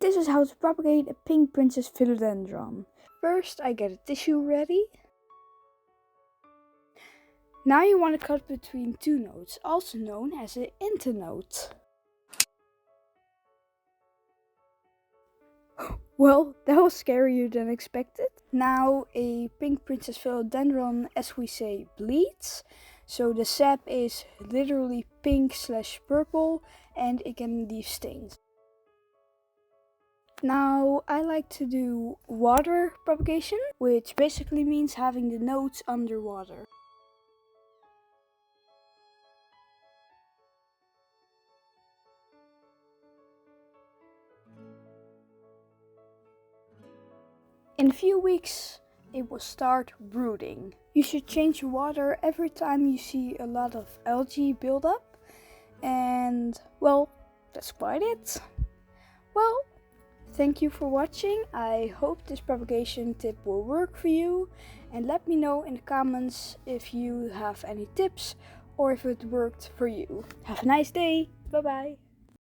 This is how to propagate a pink Princess Philodendron. First I get a tissue ready. Now you want to cut between two nodes, also known as an internode. Well, that was scarier than expected. Now a pink Princess Philodendron, as we say, bleeds. So the sap is literally pink/purple and it can leave stains. Now I like to do water propagation, which basically means having the nodes underwater. In a few weeks it will start rooting. You should change your water every time you see a lot of algae build up. And well, that's quite it. Well, thank you for watching. I hope this propagation tip will work for you. And let me know in the comments if you have any tips or if it worked for you. Have a nice day. Bye bye.